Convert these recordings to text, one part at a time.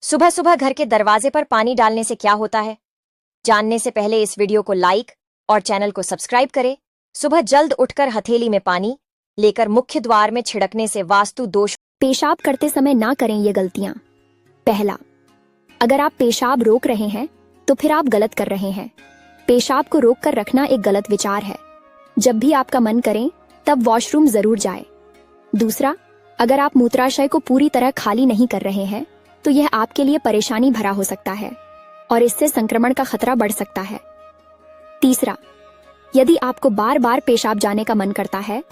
सुबह सुबह घर के दरवाजे पर पानी डालने से क्या होता है? जानने से पहले इस वीडियो को लाइक और चैनल को सब्सक्राइब करें। सुबह जल्द उठकर हथेली में पानी लेकर मुख्य द्वार में छिड़कने से वास्तु दोष। पेशाब करते समय ना करें ये गलतियां। पहला, अगर आप पेशाब रोक रहे हैं तो फिर आप गलत कर रहे हैं। पेशाब को रोक कर रखना एक गलत विचार है। जब भी आपका मन करे तब वॉशरूम जरूर जाए। दूसरा, अगर आप मूत्राशय को पूरी तरह खाली नहीं कर रहे हैं तो यह आपके लिए परेशानी भरा हो सकता है और इससे संक्रमण का खतरा बढ़ सकता है। तीसरा, यदि आपको बार बार पेशाब जाने का मन करता है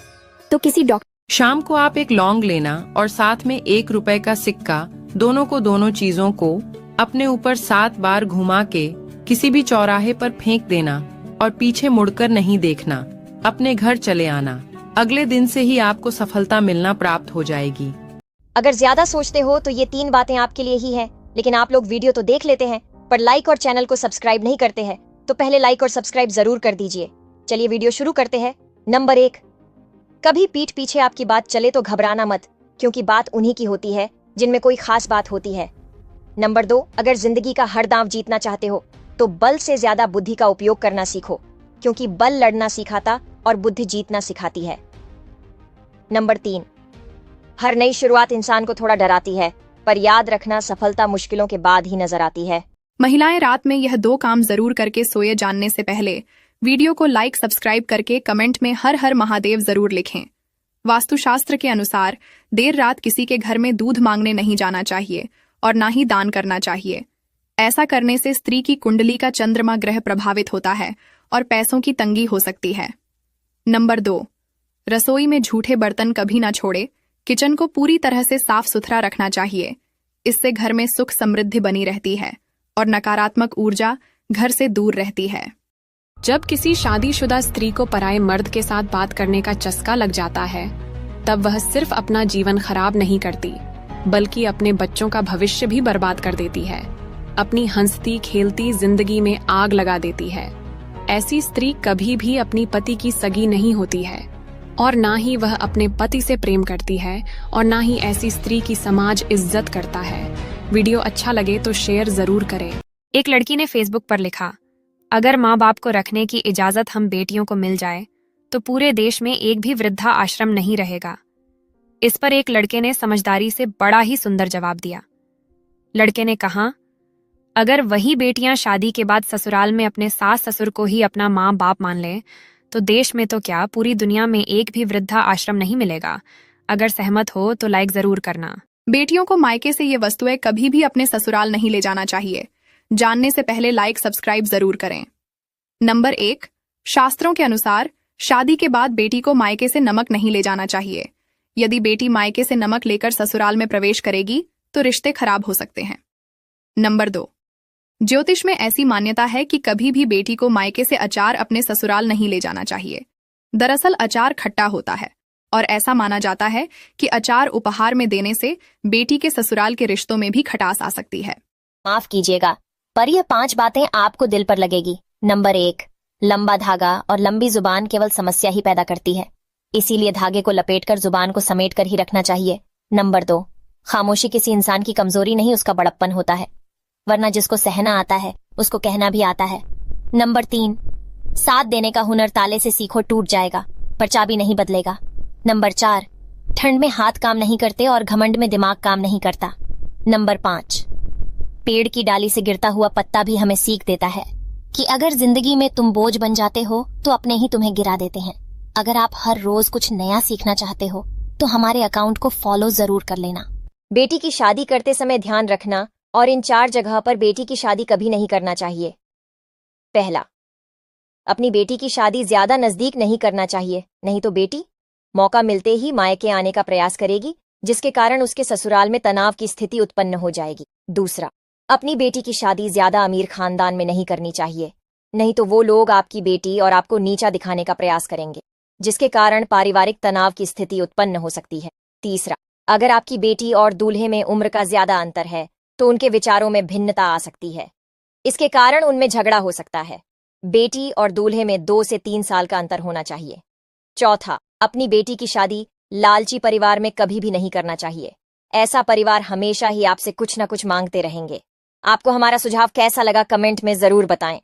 तो किसी डॉक्टर। शाम को आप एक लौंग लेना और साथ में 1 रुपए का सिक्का, दोनों चीजों को अपने ऊपर 7 बार घुमा के किसी भी चौराहे पर फेंक देना और पीछे मुड़कर नहीं देखना। अपने घर चले आना। अगले दिन से ही आपको सफलता मिलना प्राप्त हो जाएगी। अगर ज्यादा सोचते हो तो ये 3 बातें आपके लिए ही हैं, लेकिन आप लोग वीडियो तो देख लेते हैं पर लाइक और चैनल को सब्सक्राइब नहीं करते हैं, तो पहले लाइक और सब्सक्राइब जरूर कर दीजिए। चलिए वीडियो शुरू करते हैं। नंबर 1, कभी पीठ पीछे आपकी बात चले तो घबराना मत, क्योंकि बात उन्हीं की होती है जिनमें कोई खास बात होती है। नंबर 2, अगर जिंदगी का हर दांव जीतना चाहते हो तो बल से ज्यादा बुद्धि का उपयोग करना सीखो, क्योंकि बल लड़ना सिखाता और बुद्धि जीतना सिखाती है। नंबर 3, हर नई शुरुआत इंसान को थोड़ा डराती है, पर याद रखना सफलता मुश्किलों के बाद ही नजर आती है। महिलाएं रात में यह 2 काम जरूर करके सोए जानने से पहले वीडियो को लाइक सब्सक्राइब करके कमेंट में हर हर महादेव जरूर लिखें। वास्तुशास्त्र के अनुसार देर रात किसी के घर में दूध मांगने नहीं जाना चाहिए और ना ही दान करना चाहिए। ऐसा करने से स्त्री की कुंडली का चंद्रमा ग्रह प्रभावित होता है और पैसों की तंगी हो सकती है। नंबर 2, रसोई में झूठे बर्तन कभी ना छोड़े। किचन को पूरी तरह से साफ सुथरा रखना चाहिए। इससे घर में सुख समृद्धि बनी रहती है और नकारात्मक ऊर्जा घर से दूर रहती है। जब किसी शादीशुदा स्त्री को पराये मर्द के साथ बात करने का चस्का लग जाता है, तब वह सिर्फ अपना जीवन खराब नहीं करती, बल्कि अपने बच्चों का भविष्य भी बर्बाद कर देती है। अपनी हंसती खेलती जिंदगी में आग लगा देती है। ऐसी स्त्री कभी भी अपनी पति की सगी नहीं होती है और ना ही वह अपने पति से प्रेम करती है और ना ही ऐसी स्त्री की समाज इज्जत करता है। वीडियो अच्छा लगे तो शेयर जरूर करें। एक लड़की ने फेसबुक पर लिखा, अगर माँ बाप को रखने की इजाजत हम बेटियों को मिल जाए तो पूरे देश में एक भी वृद्धा आश्रम नहीं रहेगा। इस पर एक लड़के ने समझदारी से बड़ा ही सुंदर जवाब दिया। लड़के ने कहा, अगर वही बेटियां शादी के बाद ससुराल में अपने सास ससुर को ही अपना माँ बाप मान लें तो देश में तो क्या पूरी दुनिया में एक भी वृद्धा आश्रम नहीं मिलेगा। अगर सहमत हो तो लाइक जरूर करना। बेटियों को मायके से ये वस्तुएं कभी भी अपने ससुराल नहीं ले जाना चाहिए। जानने से पहले लाइक सब्सक्राइब जरूर करें। नंबर 1, शास्त्रों के अनुसार शादी के बाद बेटी को मायके से नमक नहीं ले जाना चाहिए। यदि बेटी मायके से नमक लेकर ससुराल में प्रवेश करेगी तो रिश्ते खराब हो सकते हैं। नंबर 2, ज्योतिष में ऐसी मान्यता है कि कभी भी बेटी को मायके से अचार अपने ससुराल नहीं ले जाना चाहिए। दरअसल अचार खट्टा होता है और ऐसा माना जाता है कि अचार उपहार में देने से बेटी के ससुराल के रिश्तों में भी खटास आ सकती है। माफ कीजिएगा, पर यह 5 बातें आपको दिल पर लगेगी। नंबर 1, लंबा धागा और लंबी जुबान केवल समस्या ही पैदा करती है, इसीलिए धागे को लपेटकर जुबान को समेट कर ही रखना चाहिए। नंबर 2, खामोशी किसी इंसान की कमजोरी नहीं, उसका बड़प्पन होता है, वरना जिसको सहना आता है उसको कहना भी आता है। नंबर 3, साथ देने का हुनर ताले से सीखो, टूट जाएगा पर चाबी नहीं बदलेगा। नंबर 4, ठंड में हाथ काम नहीं करते और घमंड में दिमाग काम नहीं करता। नंबर 5, पेड़ की डाली से गिरता हुआ पत्ता भी हमें सीख देता है कि अगर जिंदगी में तुम बोझ बन जाते हो तो अपने ही तुम्हें गिरा देते हैं। अगर आप हर रोज कुछ नया सीखना चाहते हो तो हमारे अकाउंट को फॉलो जरूर कर लेना। बेटी की शादी करते समय ध्यान रखना और इन 4 जगह पर बेटी की शादी कभी नहीं करना चाहिए। पहला, अपनी बेटी की शादी ज्यादा नजदीक नहीं करना चाहिए, नहीं तो बेटी मौका मिलते ही मायके आने का प्रयास करेगी, जिसके कारण उसके ससुराल में तनाव की स्थिति उत्पन्न हो जाएगी। दूसरा, अपनी बेटी की शादी ज्यादा अमीर खानदान में नहीं करनी चाहिए, नहीं तो वो लोग आपकी बेटी और आपको नीचा दिखाने का प्रयास करेंगे, जिसके कारण पारिवारिक तनाव की स्थिति उत्पन्न हो सकती है। तीसरा, अगर आपकी बेटी और दूल्हे में उम्र का ज्यादा अंतर है तो उनके विचारों में भिन्नता आ सकती है, इसके कारण उनमें झगड़ा हो सकता है। बेटी और दूल्हे में 2 से 3 साल का अंतर होना चाहिए। चौथा, अपनी बेटी की शादी लालची परिवार में कभी भी नहीं करना चाहिए। ऐसा परिवार हमेशा ही आपसे कुछ न कुछ मांगते रहेंगे। आपको हमारा सुझाव कैसा लगा कमेंट में जरूर बताएं।